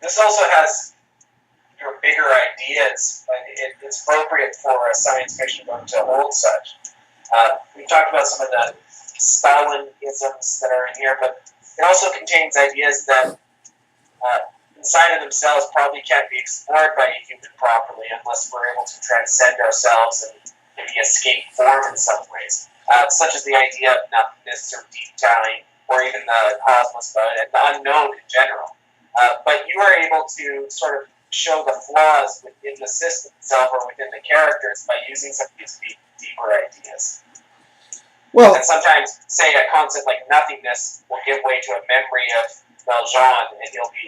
this also has bigger ideas, and it's appropriate for a science fiction book to hold such. We talked about some of the Stalinisms that are in here, but it also contains ideas that inside of themselves probably can't be explored by a human properly unless we're able to transcend ourselves and maybe escape form in some ways, such as the idea of nothingness or deep time, or even the cosmos, and the unknown in general. But you are able to sort of show the flaws within the system itself or within the characters by using some of these deeper ideas. Well, and sometimes, say, a concept like nothingness will give way to a memory of Mel John, and he'll be,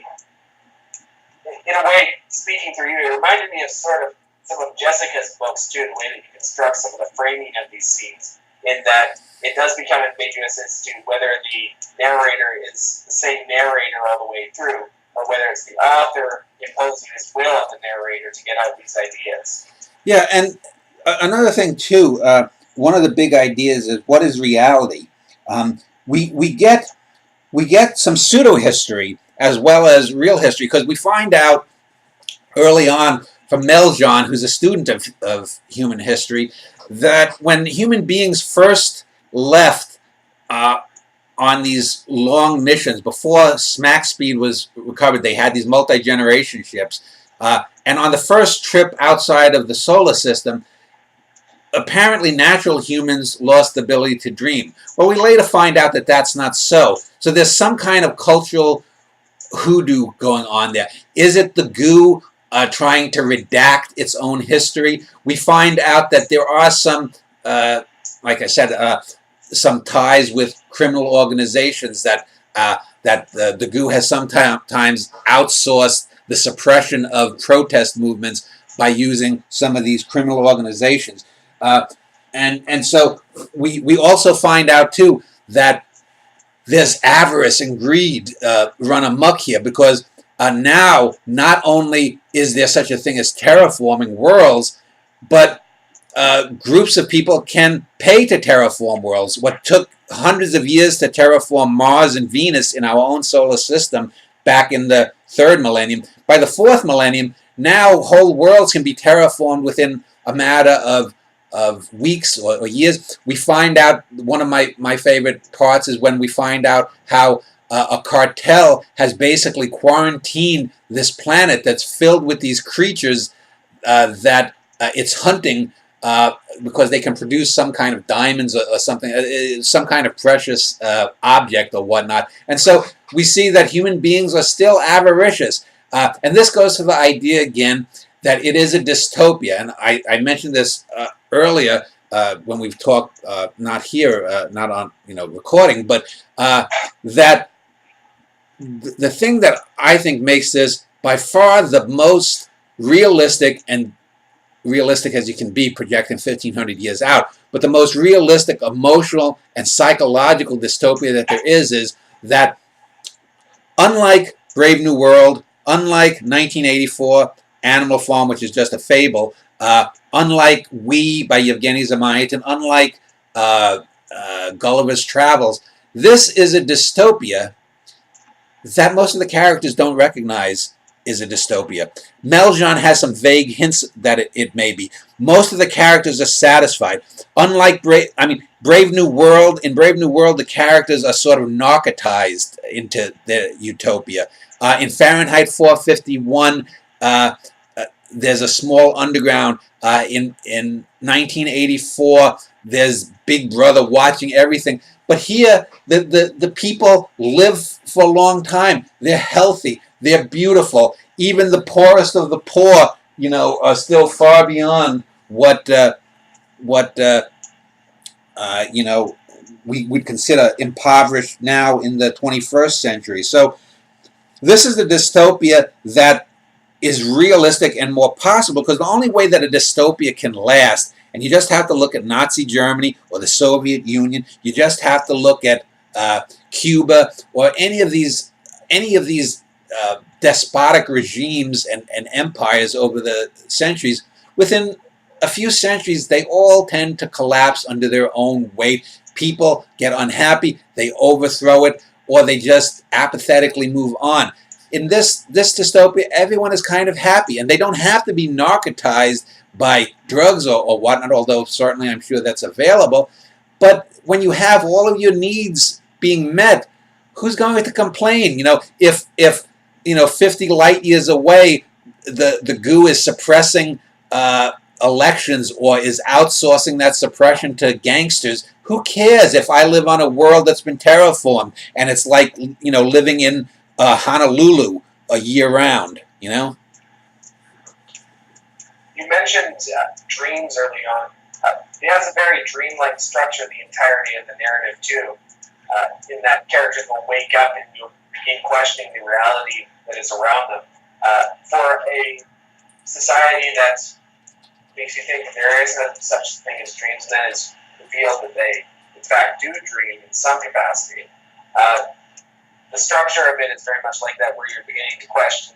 in a way, speaking through you. It reminded me of sort of some of Jessica's books, too, the way that you construct some of the framing of these scenes, in that it does become ambiguous as to whether the narrator is the same narrator all the way through, or whether it's the author imposing his will on the narrator to get out these ideas. Yeah, and another thing, too, one of the big ideas is what is reality? We get some pseudo-history as well as real history, because we find out early on from Mel John, who's a student of human history, that when human beings first left on these long missions, before Smack Speed was recovered, they had these multi-generation ships. And on the first trip outside of the solar system, apparently natural humans lost the ability to dream. Well, we later find out that that's not so. So there's some kind of cultural hoodoo going on there. Is it the goo trying to redact its own history? We find out that there are some, like I said, some ties with criminal organizations that the goo has sometimes outsourced the suppression of protest movements by using some of these criminal organizations. And so we also find out, too, that there's avarice and greed run amok here, because now not only is there such a thing as terraforming worlds, but groups of people can pay to terraform worlds. What took hundreds of years to terraform Mars and Venus in our own solar system back in the 3rd millennium, by the 4th millennium, now whole worlds can be terraformed within a matter of weeks or years. We find out, one of my favorite parts is when we find out how a cartel has basically quarantined this planet that's filled with these creatures that it's hunting because they can produce some kind of diamonds or something, some kind of precious object or whatnot. And so we see that human beings are still avaricious. And this goes to the idea again that it is a dystopia. And I mentioned this earlier when we've talked, not here, not on recording, but that the thing that I think makes this by far the most realistic as you can be, projecting 1,500 years out, but the most realistic emotional and psychological dystopia that there is that unlike Brave New World, unlike 1984, Animal Farm, which is just a fable, unlike We by Yevgeny Zamoytin, unlike Gulliver's Travels, this is a dystopia that most of the characters don't recognize is a dystopia. Mel John has some vague hints that it may be. Most of the characters are satisfied. Unlike Brave New World, in Brave New World, the characters are sort of narcotized into their utopia. In Fahrenheit 451, there's a small underground. In 1984, there's Big Brother watching everything. But here, the people live for a long time. They're healthy. They're beautiful. Even the poorest of the poor, are still far beyond what we would consider impoverished now in the 21st century. So this is the dystopia that is realistic and more possible, because the only way that a dystopia can last, and you just have to look at Nazi Germany or the Soviet Union, you just have to look at Cuba or any of these despotic regimes and empires over the centuries. Within a few centuries, they all tend to collapse under their own weight. People get unhappy, they overthrow it, or they just apathetically move on. in this dystopia, everyone is kind of happy, and they don't have to be narcotized by drugs or whatnot, although certainly I'm sure that's available. But when you have all of your needs being met, who's going to complain? If 50 light years away, the goo is suppressing elections or is outsourcing that suppression to gangsters, who cares if I live on a world that's been terraformed and it's like, living in Honolulu a year round, You mentioned dreams early on. It has a very dreamlike structure, the entirety of the narrative, too, in that characters will wake up and you'll begin questioning the reality that is around them. For a society that makes you think there is no such thing as dreams, and then it's revealed that they, in fact, do dream in some capacity. The structure of it is very much like that, where you're beginning to question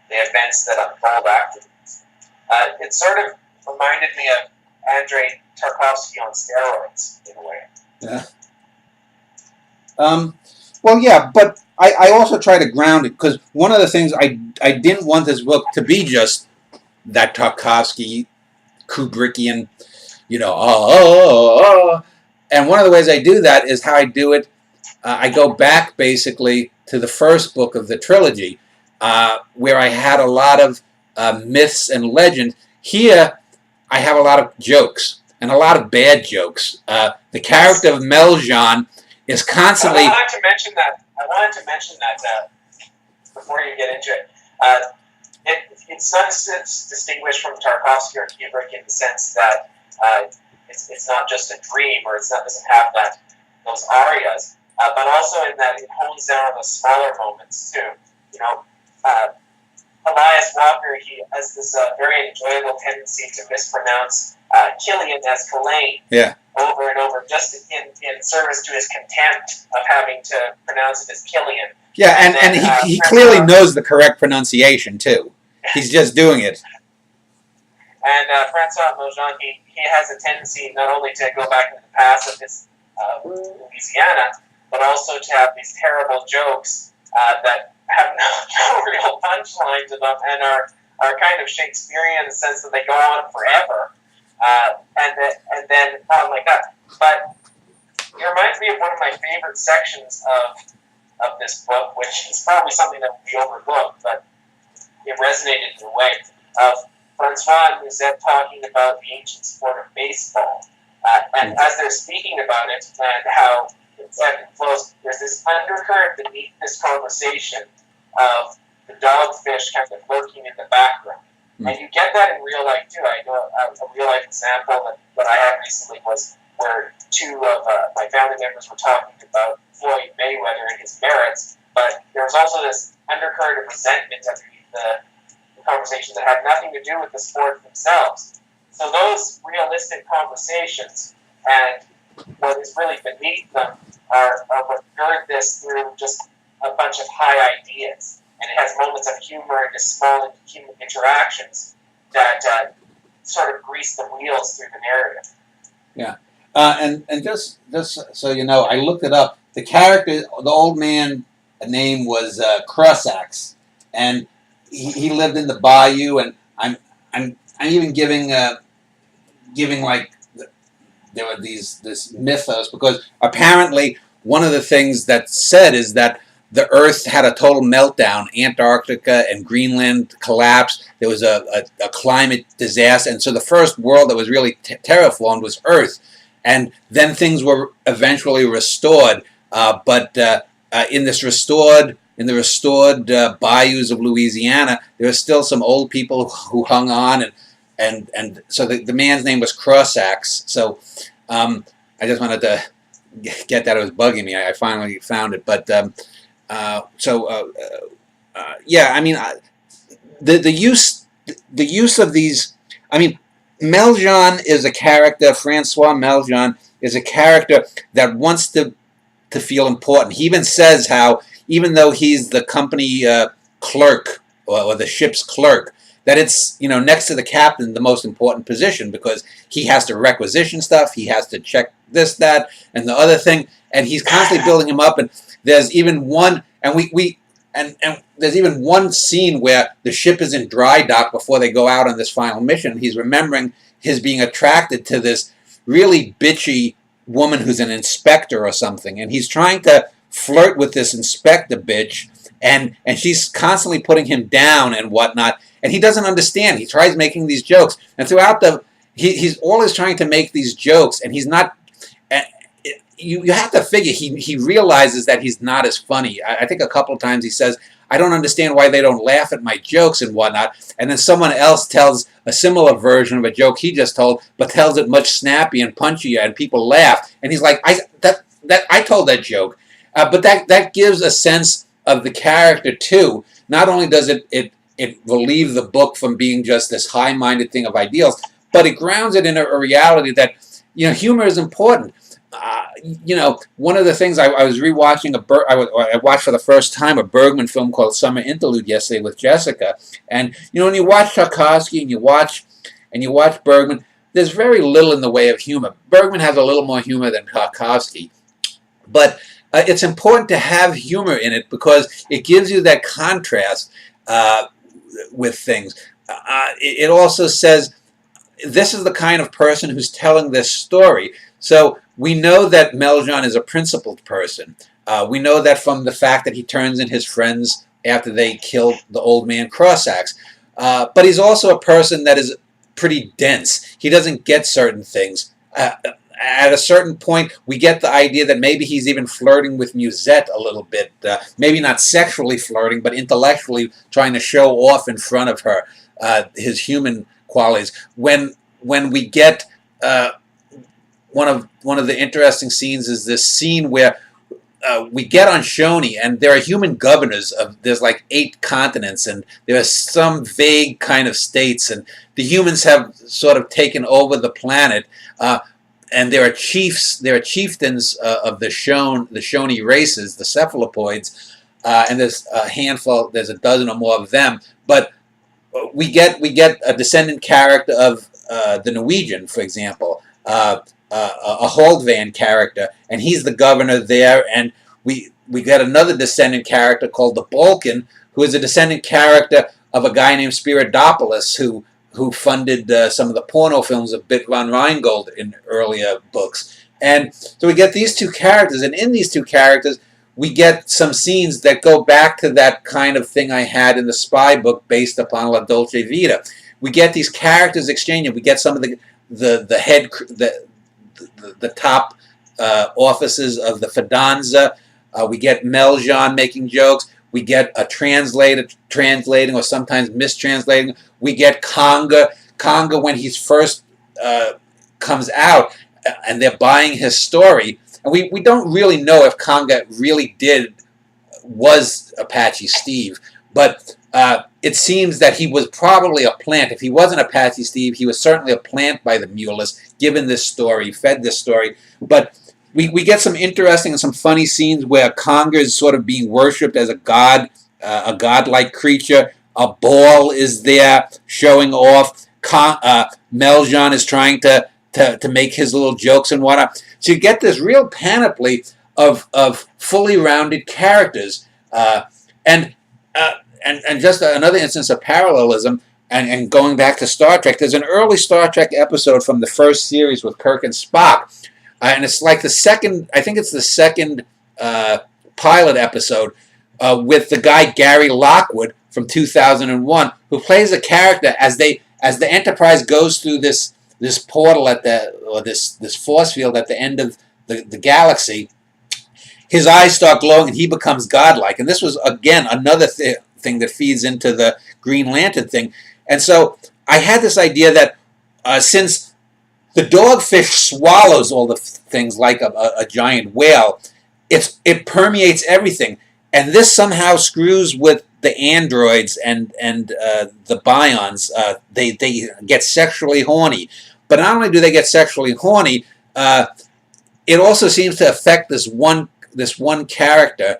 the events that unfold afterwards. It sort of reminded me of Andrei Tarkovsky on steroids, in a way. Yeah. Well, yeah, but I also try to ground it, because one of the things I didn't want this book to be just that Tarkovsky, Kubrickian, and one of the ways I do that is how I do it. I go back basically to the first book of the trilogy, where I had a lot of myths and legends. Here, I have a lot of jokes, and a lot of bad jokes. The character of Mel John is constantly... I wanted to mention that before you get into it. It's not distinguished from Tarkovsky or Kubrick in the sense that it's not just a dream, or doesn't have those arias, but also in that it hones down on the smaller moments too. Elias Walker, he has this very enjoyable tendency to mispronounce Killian as Killane. Yeah. Over and over, just in service to his contempt of having to pronounce it as Killian. Yeah, and he clearly knows the correct pronunciation, too. He's just doing it. And Francois Mel John, he has a tendency not only to go back into the past of his Louisiana, but also to have these terrible jokes that have no real punchlines in them and are kind of Shakespearean in the sense that they go on forever. And then on like that. But it reminds me of one of my favorite sections of this book, which is probably something that we overlooked, but it resonated in a way, of Francois and Musette talking about the ancient sport of baseball. And as they're speaking about it and how it's ebbed and flows, there's this undercurrent beneath this conversation of the dogfish kind of lurking in the background. And you get that in real life too. I know a real life example that I had recently was where two of my family members were talking about Floyd Mayweather and his merits, but there was also this undercurrent of resentment underneath the conversation that had nothing to do with the sport themselves. So those realistic conversations and what is really beneath them are what gird this through just a bunch of high ideas. And it has moments of humor and just small human interactions that sort of grease the wheels through the narrative. Yeah. And just so you know, I looked it up. The character, the old man, name was Crossax, and he lived in the bayou. And I'm even giving like there were this mythos, because apparently one of the things that's said is that the Earth had a total meltdown. Antarctica and Greenland collapsed. There was a climate disaster. And so the first world that was really terraformed was Earth. And then things were eventually restored. But in the restored bayous of Louisiana, there were still some old people who hung on. And so the man's name was Crossax. So I just wanted to get that. It was bugging me. I finally found it. But... yeah, I mean, the use of these. I mean, Mel John is a character. Francois Mel John is a character that wants to feel important. He even says how, even though he's the company clerk or the ship's clerk, that it's, next to the captain, the most important position, because he has to requisition stuff. He has to check this, that, and the other thing, and he's constantly building him up. And there's even one, and we and there's even one scene where the ship is in dry dock before they go out on this final mission. He's remembering his being attracted to this really bitchy woman who's an inspector or something, and he's trying to flirt with this inspector bitch, and she's constantly putting him down and whatnot, and he doesn't understand. He tries making these jokes, and throughout he's always trying to make these jokes, and he's not. You have to figure he realizes that he's not as funny. I think a couple of times he says, "I don't understand why they don't laugh at my jokes and whatnot," and then someone else tells a similar version of a joke he just told, but tells it much snappy and punchier, and people laugh, and he's like, I told that joke," but that gives a sense of the character too. Not only does it relieve the book from being just this high-minded thing of ideals, but it grounds it in a reality that humor is important. One of the things I was rewatching I watched for the first time a Bergman film called Summer Interlude yesterday with Jessica, and when you watch Tarkovsky and you watch Bergman, there's very little in the way of humor. Bergman has a little more humor than Tarkovsky, but it's important to have humor in it because it gives you that contrast with things. It also says this is the kind of person who's telling this story. So we know that Mel John is a principled person. We know that from the fact that he turns in his friends after they kill the old man Crossaxe. But he's also a person that is pretty dense. He doesn't get certain things. At a certain point, we get the idea that maybe he's even flirting with Musette a little bit. Maybe not sexually flirting, but intellectually trying to show off in front of her his human qualities. When we get one of the interesting scenes is this scene where we get on Shoni, and there are human governors there's like 8 continents, and there are some vague kind of states, and the humans have sort of taken over the planet, and there are chieftains of the Shoni races, the cephalopods, and there's a dozen or more of them, but we get a descendant character of the Norwegian, for example, a Holdvan character, and he's the governor there, and we get another descendant character called the Balkan, who is a descendant character of a guy named Spiridopoulos, who funded some of the porno films of Bit von Rheingold in earlier books. And so we get these 2 characters, and in these 2 characters, we get some scenes that go back to that kind of thing I had in the spy book based upon La Dolce Vita. We get these characters exchanging. We get some of the top offices of the Fidanza. We get Mel John making jokes. We get a translator translating or sometimes mistranslating. We get Conga when he's first comes out and they're buying his story. And we don't really know if Conga really was Apache Steve, but it seems that he was probably a plant. If he wasn't Apache Steve, he was certainly a plant by the Mulists, given this story, fed this story. But we get some interesting and some funny scenes where Conga is sort of being worshipped as a god, a godlike creature. A ball is there showing off. Mel John is trying to make his little jokes and whatnot. So you get this real panoply of fully rounded characters. And just another instance of parallelism, and going back to Star Trek, there's an early Star Trek episode from the first series with Kirk and Spock, and it's like the second pilot episode with the guy Gary Lockwood from 2001, who plays a character as the Enterprise goes through this portal this force field at the end of the galaxy. His eyes start glowing and he becomes godlike, and this was again another thing that feeds into the Green Lantern thing. And so I had this idea that since the dogfish swallows all the things like a giant whale, it permeates everything, and this somehow screws with the androids and the Bions. They get sexually horny, but not only do they get sexually horny, it also seems to affect this one character.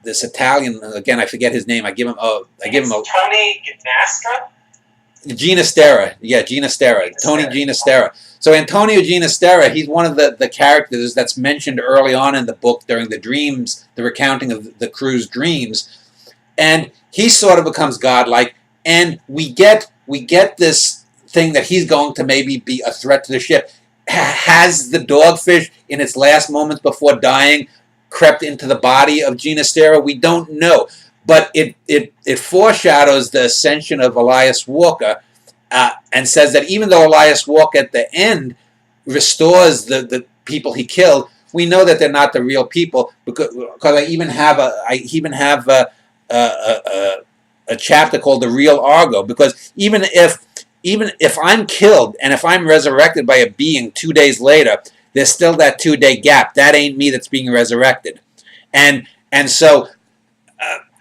This Italian, again, I forget his name. I give him a Tony Ginastra. Ginastera. Yeah, Ginastera. Tony Ginastera. So Antonio Ginastera, he's one of the characters that's mentioned early on in the book during the dreams, the recounting of the crew's dreams. And he sort of becomes godlike, and we get this thing that he's going to maybe be a threat to the ship. Has the dogfish, in its last moments before dying, crept into the body of Ginastera? We don't know, but it foreshadows the ascension of Elias Walker, and says that even though Elias Walker at the end restores the people he killed, we know that they're not the real people, because I even have a chapter called "The Real Argo," because even if I'm killed and if I'm resurrected by a being 2 days later, there's still that 2 day gap. That ain't me that's being resurrected, and so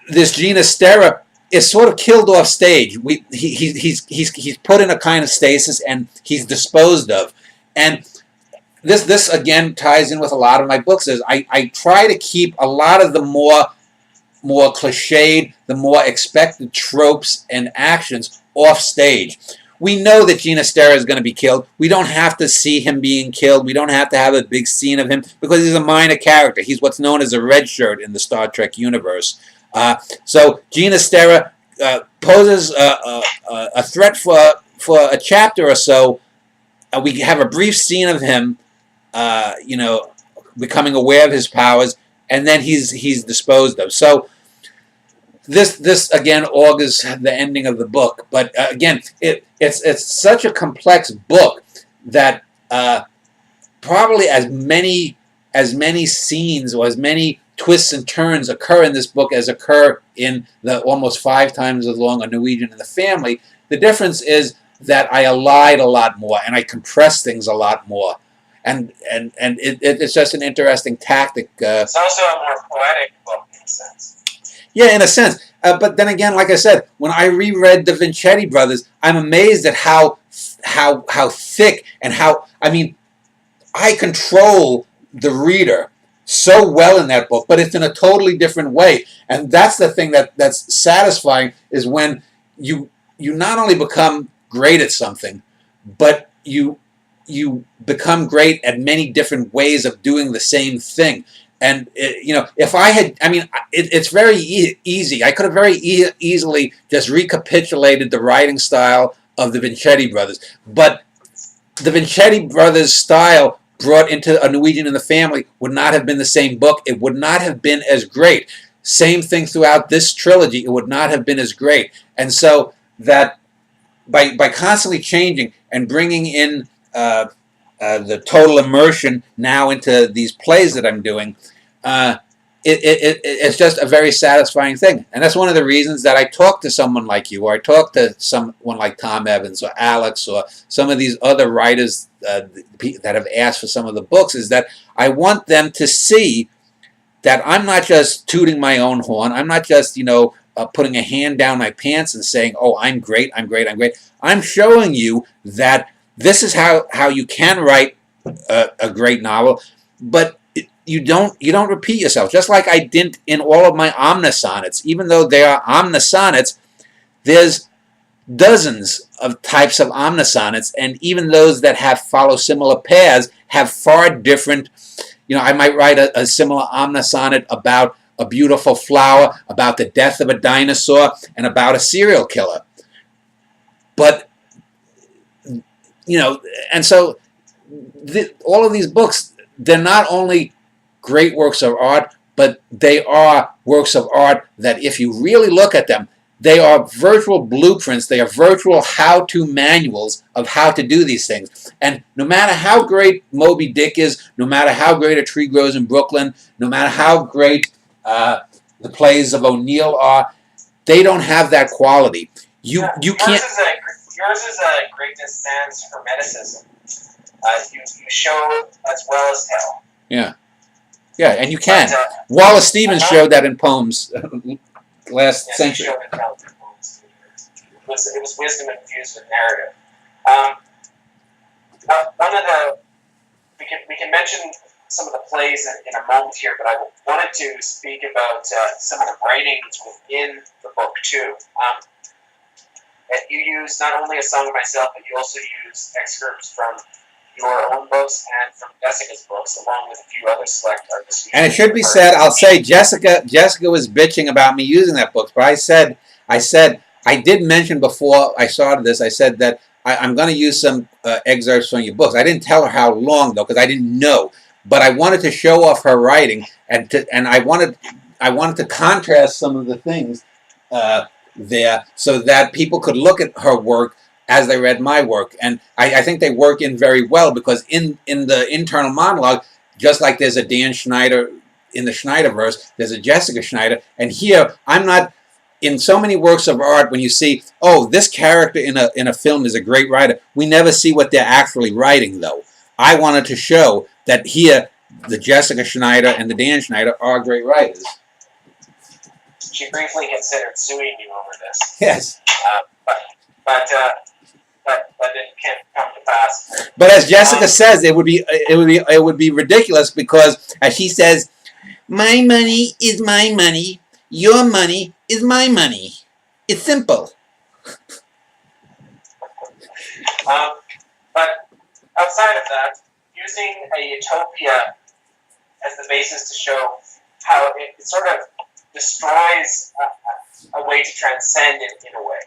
this Ginastera is sort of killed off stage. He's put in a kind of stasis and he's disposed of, and this again ties in with a lot of my books. Is I try to keep a lot of the more cliched, the more expected tropes and actions off stage. We know that Ginastera is going to be killed. We don't have to see him being killed. We don't have to have a big scene of him because he's a minor character. He's what's known as a red shirt in the Star Trek universe. So Ginastera poses a threat for a chapter or so. We have a brief scene of him, becoming aware of his powers, and then he's disposed of. So this again augurs the ending of the book. But again, it's such a complex book that probably as many scenes or as many twists and turns occur in this book as occur in the almost 5 times as long A Norwegian in the Family. The difference is that I elide a lot more and I compress things a lot more. And it's just an interesting tactic. It's also a more poetic book in a sense. Yeah, in a sense. But then again, like I said, when I reread the Vincetti Brothers, I'm amazed at how thick and I control the reader so well in that book, but it's in a totally different way. And that's the thing that's satisfying, is when you not only become great at something, but you become great at many different ways of doing the same thing. And if I had, it's very easy. I could have very easily just recapitulated the writing style of the Vincetti Brothers, but the Vincetti Brothers style brought into A Norwegian in the Family would not have been the same book. It would not have been as great. Same thing throughout this trilogy. It would not have been as great. And so that by constantly changing and bringing in the total immersion now into these plays that I'm doing, it's just a very satisfying thing. And that's one of the reasons that I talk to someone like you, or I talk to someone like Tom Evans or Alex or some of these other writers that have asked for some of the books, is that I want them to see that I'm not just tooting my own horn. I'm not just, putting a hand down my pants and saying, oh, I'm great, I'm great, I'm great. I'm showing you that this is how you can write a great novel, but you don't repeat yourself. Just like I didn't in all of my omnisonnets. Even though they are omnisonnets, there's dozens of types of omnisonnets, and even those that follow similar paths have far different. I might write a similar omnisonnet about a beautiful flower, about the death of a dinosaur, and about a serial killer. But and so all of these books, they're not only great works of art, but they are works of art that, if you really look at them, they are virtual blueprints. They are virtual how-to manuals of how to do these things. And no matter how great Moby Dick is, no matter how great A Tree Grows in Brooklyn, no matter how great the plays of O'Neill are, they don't have that quality. You can't. Yours is a greatness stands for hermeticism. You show as well as tell. Yeah, and you can. Wallace Stevens showed that in poems last century. He showed it in poems. It was wisdom infused with narrative. One of the we can mention some of the plays in a moment here, but I wanted to speak about some of the writings within the book too. And you use not only A Song of Myself, but you also use excerpts from your own books and from Jessica's books, along with a few other select artists. And it should be said, I'll say Jessica was bitching about me using that book, but I said I did mention before I started this. I said that I'm going to use some excerpts from your books. I didn't tell her how long though, because I didn't know. But I wanted to show off her writing, and I wanted to contrast some of the things there so that people could look at her work as they read my work. And I think they work in very well, because in the internal monologue, just like there's a Dan Schneider in the Schneiderverse, there's a Jessica Schneider, and here I'm not. In so many works of art, when you see, oh, this character in a film is a great writer, we never see what they're actually writing, though. I wanted to show that here, the Jessica Schneider and the Dan Schneider are great writers. She briefly considered suing you over this. Yes. But it can't come to pass. But as Jessica says, it would be ridiculous, because as she says, my money is my money, your money is my money. It's simple. But outside of that, using a utopia as the basis to show how it sort of destroys a way to transcend it in a way.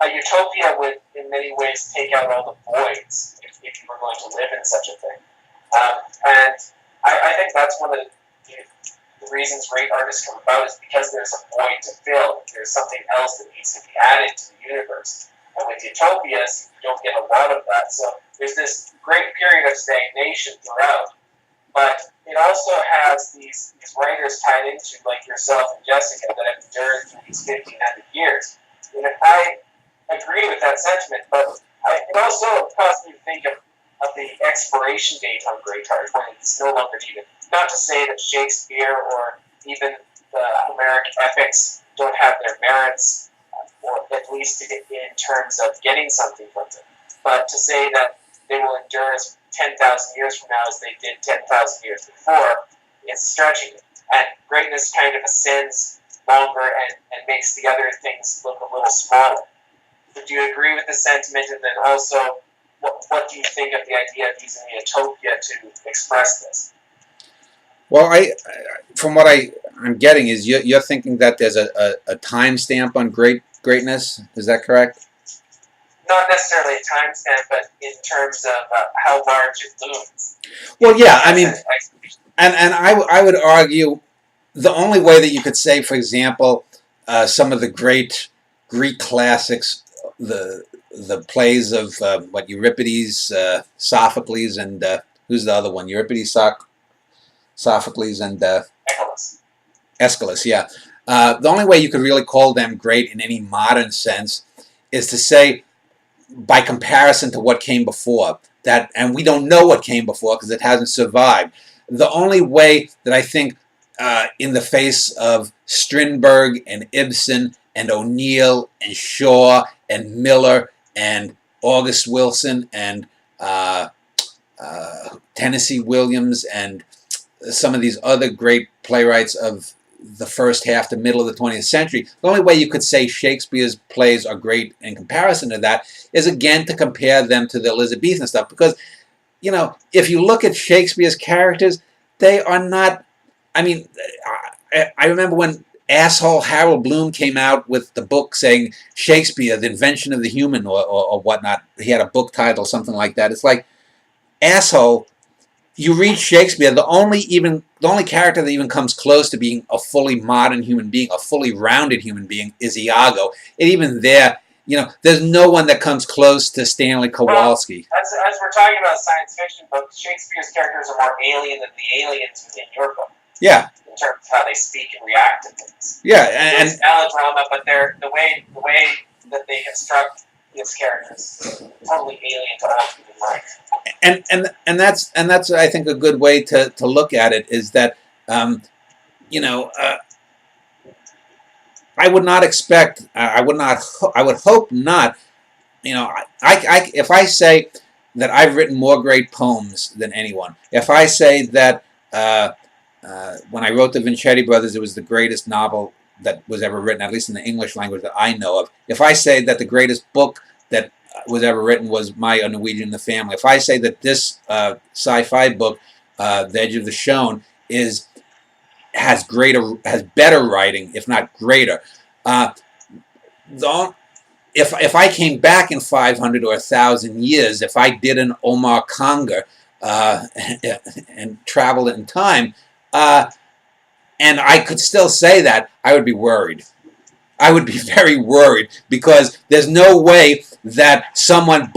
A utopia would, in many ways, take out all the voids if you were going to live in such a thing. And I think that's one of the reasons great artists come about, is because there's a void to fill. There's something else that needs to be added to the universe. And with utopias, you don't get a lot of that. So there's this great period of stagnation throughout. But it also has these writers tied into, like yourself and Jessica, that have endured through these 1,500 years. And I agree with that sentiment, but it also caused me to think of the expiration date on great art, when it's no longer needed. Not to say that Shakespeare or even the Homeric epics don't have their merits, or at least in terms of getting something from them, but to say that they will endure as 10,000 years from now as they did 10,000 years before, it's stretching it. And greatness kind of ascends longer and makes the other things look a little smaller. Would you agree with the sentiment? And then also, what do you think of the idea of using a utopia to express this? Well, from what I'm getting is you're thinking that there's a timestamp on greatness. Is that correct? Not necessarily a timestamp, but in terms of how large it looms. Well, yeah, I mean, and I would argue the only way that you could say, for example, some of the great Greek classics, the plays of Euripides, Sophocles, and who's the other one? Euripides, Sophocles, and Aeschylus. Yeah. The only way you could really call them great in any modern sense is to say, by comparison to what came before, and we don't know what came before because it hasn't survived. The only way that I think, in the face of Strindberg and Ibsen and O'Neill and Shaw and Miller and August Wilson and Tennessee Williams and some of these other great playwrights of the first half to middle of the 20th century, the only way you could say Shakespeare's plays are great in comparison to that is, again, to compare them to the Elizabethan stuff. Because, if you look at Shakespeare's characters, they are not, I mean, I remember when asshole Harold Bloom came out with the book saying Shakespeare, the invention of the human, or whatnot. He had a book title, something like that. It's like, asshole, you read Shakespeare, the only character that even comes close to being a fully modern human being, a fully rounded human being, is Iago. And even there, there's no one that comes close to Stanley Kowalski. Well, as we're talking about science fiction books, Shakespeare's characters are more alien than the aliens within your book. Yeah. In terms of how they speak and react to things. Yeah, and melodrama, but the way that they construct his characters totally alien to all human life. And that's I think a good way to look at it is that I would not expect, I would hope not, if I say that I've written more great poems than anyone, if I say that when I wrote the Vincetti Brothers, it was the greatest novel that was ever written, at least in the English language that I know of. If I say that the greatest book that was ever written was My Norwegian and the Family, if I say that this sci-fi book, The Edge of the Shown, has better writing, if not greater, if I came back in 500 or 1,000 years, if I did an Omar Conger and traveled in time, and I could still say that, I would be worried. I would be very worried, because there's no way that someone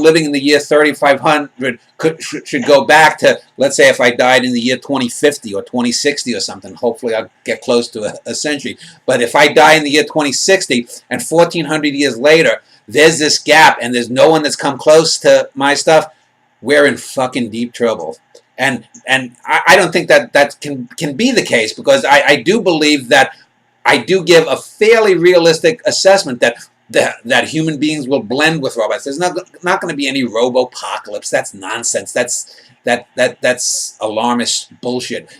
living in the year 3500 should go back to, let's say, if I died in the year 2050 or 2060 or something. Hopefully I'll get close to a century. But if I die in the year 2060 and 1400 years later there's this gap and there's no one that's come close to my stuff, we're in fucking deep trouble. And I don't think that can be the case, because I do believe that I do give a fairly realistic assessment that human beings will blend with robots. There's not going to be any robopocalypse. That's nonsense. That's alarmist bullshit.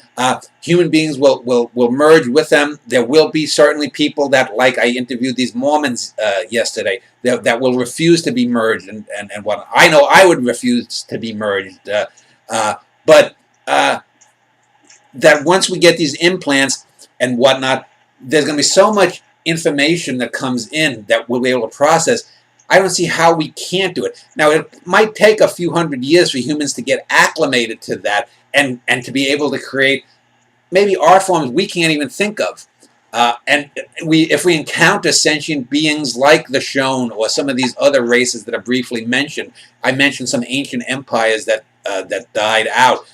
Human beings will merge with them. There will be certainly people that, like I interviewed these Mormons yesterday, that will refuse to be merged and what. I know I would refuse to be merged. But that once we get these implants and whatnot, there's going to be so much information that comes in that we'll be able to process. I don't see how we can't do it. Now, it might take a few hundred years for humans to get acclimated to that and to be able to create maybe art forms we can't even think of. And if we encounter sentient beings like the Shown or some of these other races that are briefly mentioned, I mentioned some ancient empires that died out.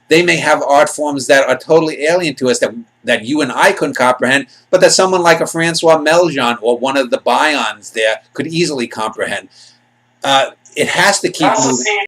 They may have art forms that are totally alien to us that you and I couldn't comprehend, but that someone like a Francois Mel John or one of the Bions there could easily comprehend. It has to keep moving.